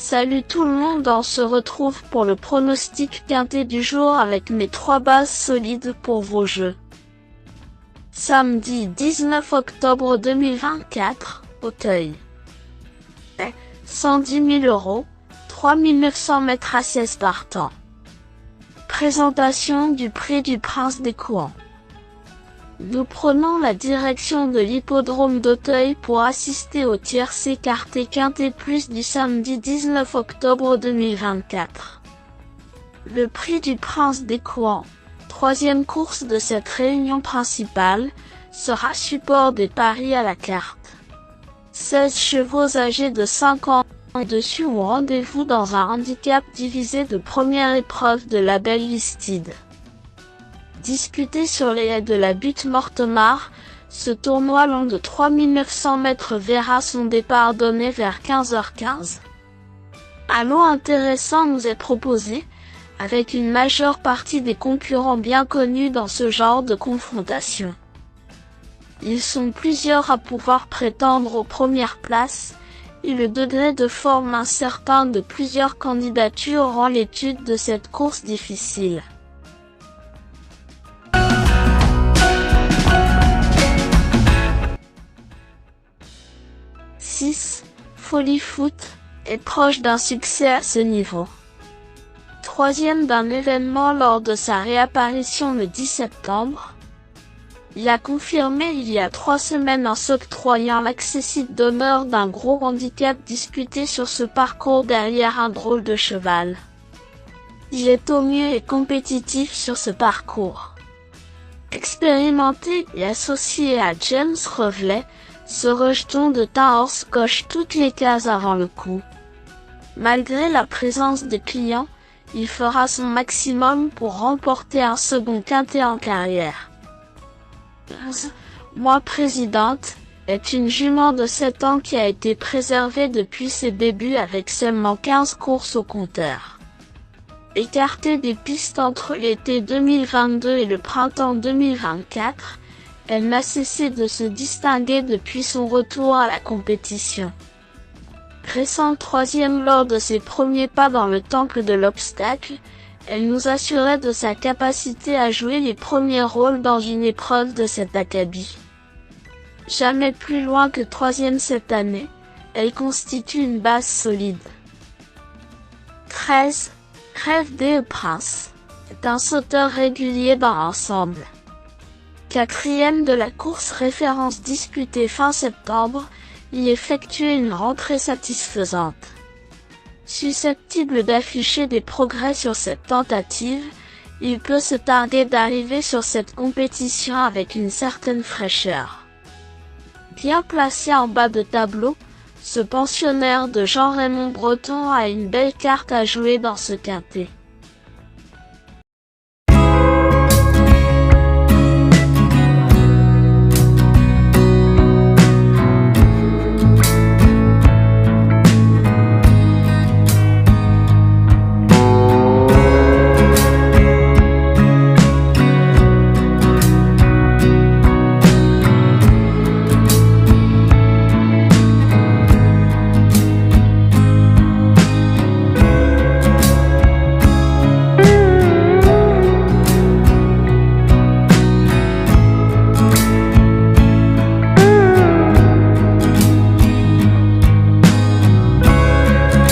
Salut tout le monde, on se retrouve pour le pronostic quintet du jour avec mes 3 bases solides pour vos jeux. Samedi 19 octobre 2024, Auteuil. 110 000 €, 3 900 mètres à 16 partants. Présentation du prix du Prince des Courants. Nous prenons la direction de l'hippodrome d'Auteuil pour assister au tiercé quartet quintet plus du samedi 19 octobre 2024. Le prix du Prince des Courants, troisième course de cette réunion principale, sera support des paris à la carte. 16 chevaux âgés de 5 ans et dessus ont rendez-vous dans un handicap divisé de première épreuve de la Belle Listed. Disputé sur les haies de la butte Mortemart, ce tournoi long de 3 900 mètres verra son départ donné vers 15h15. Un lot intéressant nous est proposé, avec une majeure partie des concurrents bien connus dans ce genre de confrontation. Ils sont plusieurs à pouvoir prétendre aux premières places, et le degré de forme incertain de plusieurs candidatures rend l'étude de cette course difficile. Folie Foot est proche d'un succès à ce niveau. Troisième d'un événement lors de sa réapparition le 10 septembre, il a confirmé il y a 3 semaines en s'octroyant l'accessite d'honneur d'un gros handicap disputé sur ce parcours derrière un drôle de cheval. Il est au mieux et compétitif sur ce parcours. Expérimenté et associé à James Revelet, ce rejeton de Tahors coche toutes les cases avant le coup. Malgré la présence des clients, il fera son maximum pour remporter un second quintet en carrière. Moi présidente, est une jument de 7 ans qui a été préservée depuis ses débuts avec seulement 15 courses au compteur. Écartée des pistes entre l'été 2022 et le printemps 2024, elle n'a cessé de se distinguer depuis son retour à la compétition. Récente troisième lors de ses premiers pas dans le temple de l'obstacle, elle nous assurait de sa capacité à jouer les premiers rôles dans une épreuve de cet acabit. Jamais plus loin que troisième cette année, elle constitue une base solide. 13. Rêve des Princes est un sauteur régulier dans l'ensemble. Quatrième de la course référence disputée fin septembre, il effectuait une rentrée satisfaisante. Susceptible d'afficher des progrès sur cette tentative, il peut se tarder d'arriver sur cette compétition avec une certaine fraîcheur. Bien placé en bas de tableau, ce pensionnaire de Jean-Raymond Breton a une belle carte à jouer dans ce quintet.